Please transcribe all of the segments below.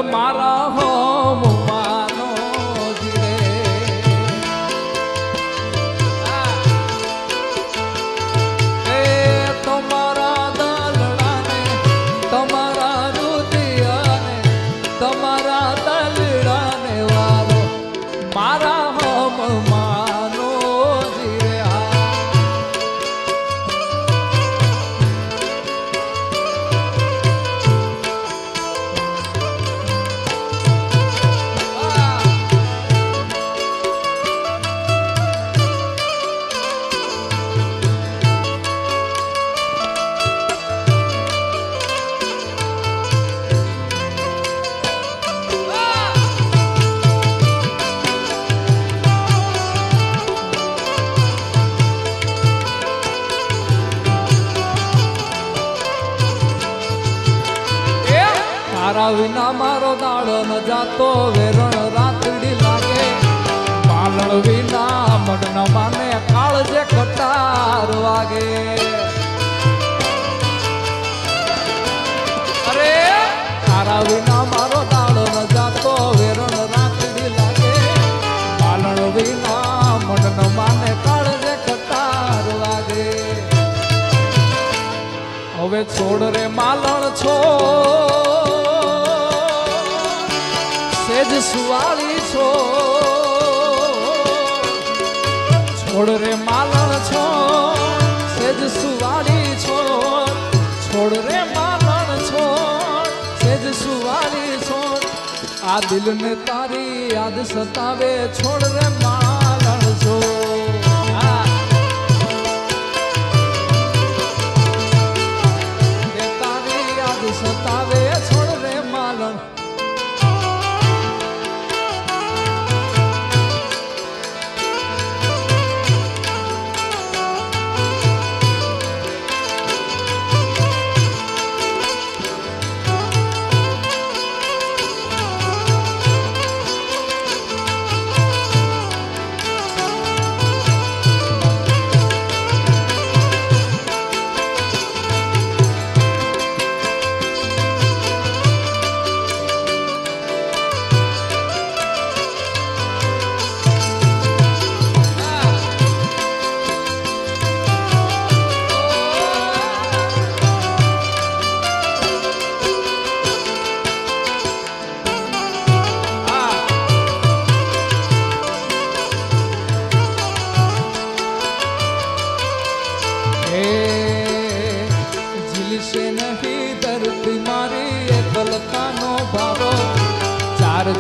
મારા હોમ માનો જીરે એ તમારા દલડાને તમારા રૂતિયાને તમારા દલડાને વારો મારા હોમ માનો જીરે તારા વિના મારો દાડો ન જાતો વેરણ રાતડી લાગે પાલણ વિના મન ન માને કાળજે કટાર વાગે અરે તારા વિના મારો દાડો ન જાતો વેરણ રાતડી લાગે પાલણ વિના મન ન માને કાળજે કટાર વાગે હવે છોડ રે માલણ છો સેજ સુવાળી છો છોડ રે માલણ છો સેજ સુવાળી છો છોડ રે માલણ છો સેજ સુવાળી છો આ દિલને તારી યાદ સતાવે છોડ રે માલણ છો તારી યાદ સતાવે છોડ રે માલણ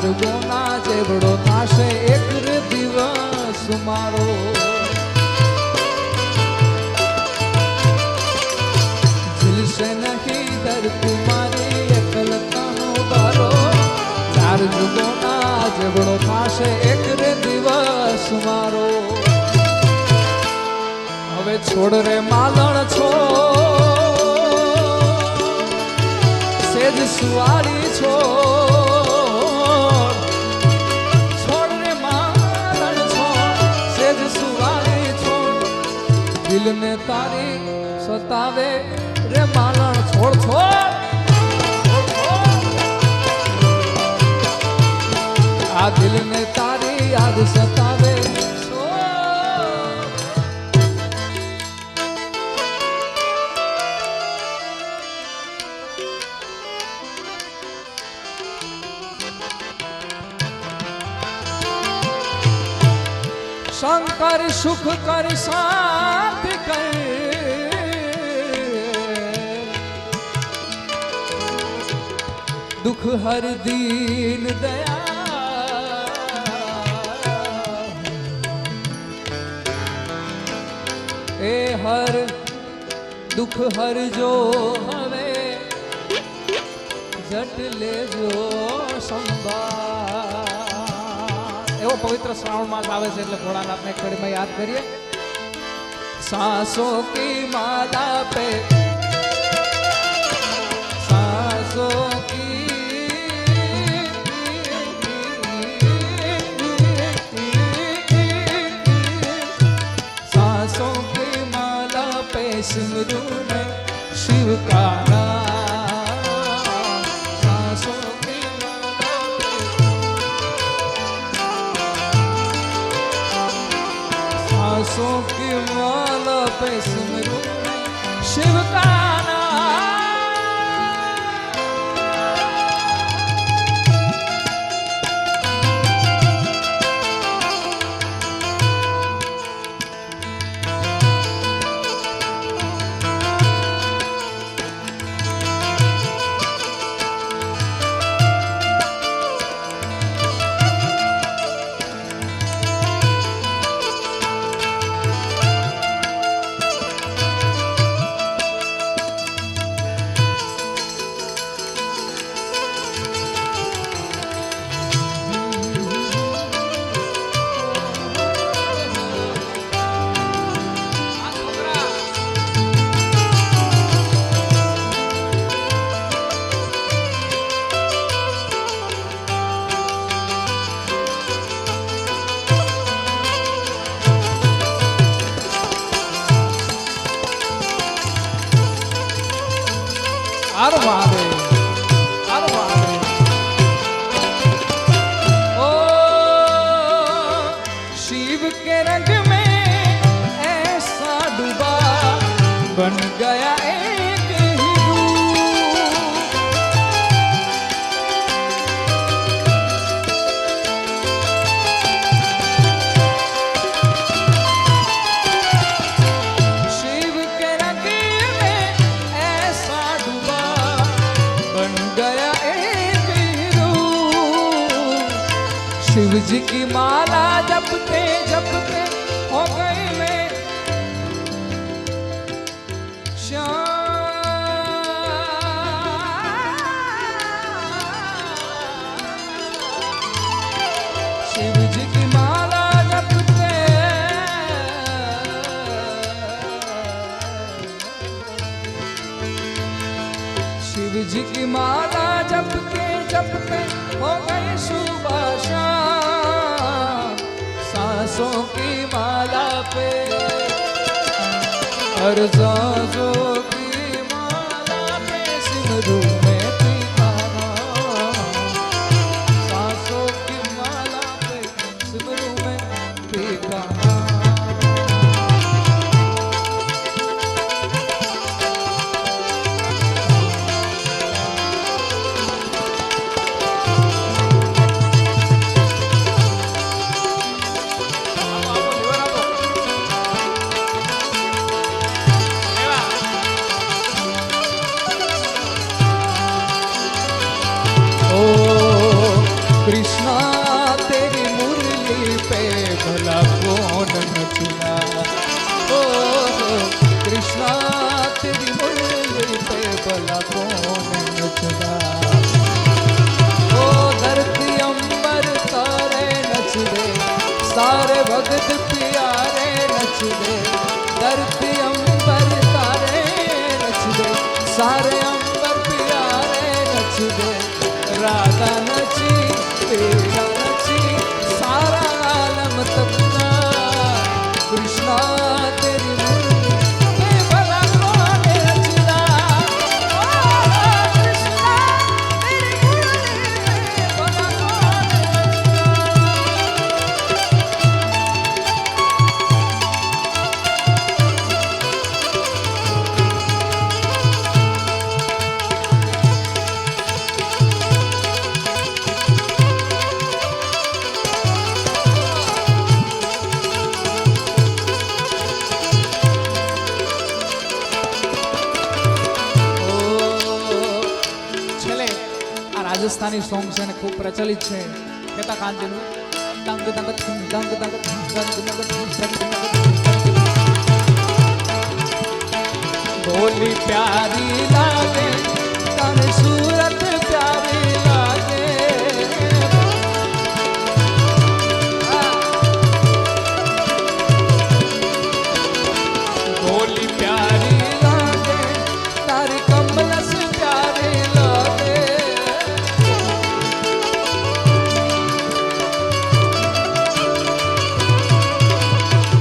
જગોના જેવડો થાશે એક દિવસ મારો ઝીલશે નહીં ધરતી મારી એકલતાનો બારો ચાર જગોના જેવડો થાશે એક દિવસ મારો હવે છોડ રે માલણ છો સેજ સુવાળી છો દિલને તારી સતાવે રે માલણ છોડ છોડ આ દિલને તારી યાદ સતાવે શંકર સુખ કર શાંતિ કર દુઃખ હર દીન દયા એ હર દુઃખ હર જો હવે જટ લેજો સંભાળ એવો પવિત્ર શ્રાવણ માસ આવે છે એટલે ભોળાનાથને એક ઘડીમાં યાદ કરીએ सांसों की माला पे सांसों की माला पे सिमरू में शिव का नाम सांसों की माला पे सिमरू मैं शिव का ओ शिव के रंग में ऐसा डूबा बन गया एक ही रूप। शिव के रंग में ऐसा डूबा बन गया एक ही रूप। शिव जी की माला जपते जपते हो गए मैं शिव जी की माला जपते शिव जी की माला जपते जपते हो गई सुबह शाम। सांसों की माला पे हर सांसों की माला पे सिमरू मैं पीता सांसों की माला पे सिमरू मैं पीता। कृष्णा तेरी मुरली पे भला कौन नचना। ओ कृष्णा तेरी मुरली पे भला कौन नचना। ओ धरती अंबर तारे नच दे सारे भगत प्यारे नच दे। धरती अंबर तारे नच दे सारे अंबर प्यारे नच दे। राधा नची तेरा नची सारा आलम तपना। कृष्णा तेरी मुरली पे भला कौन नचना। कृष्णा तेरी मुरली पे भला कौन રાજસ્થાની સોંગ છે ને ખૂબ પ્રચલિત છે કેતા કાંતિનું દંગ દંગ દંગ દંગ બોલી પ્યારી લાગે તને સુરત પ્યારી લાગે। બોલી પ્યારી લાગે તારી કમલસ પ્યારી લાગે।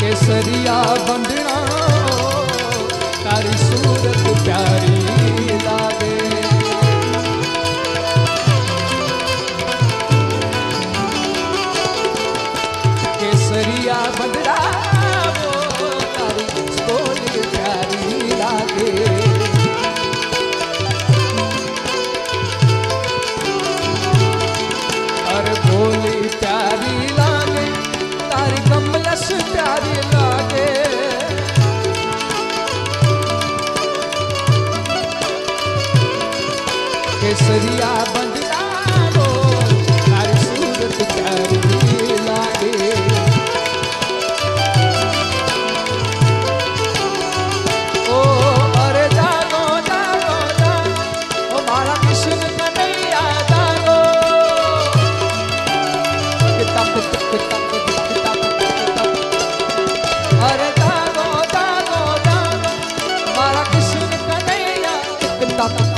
केसरिया बंदना तारी सूरत प्यारी કેસરિયા બંધનારો તારી સુરત ચારી લાગે ઓ અરે જાગો જાગો જાગો ઓ મારા કિશન કનૈયા જાગો કિતાબ કિતાબ કિતાબ અરે જાગો જાગો જાગો મારા કિશન કનૈયા કિતાબ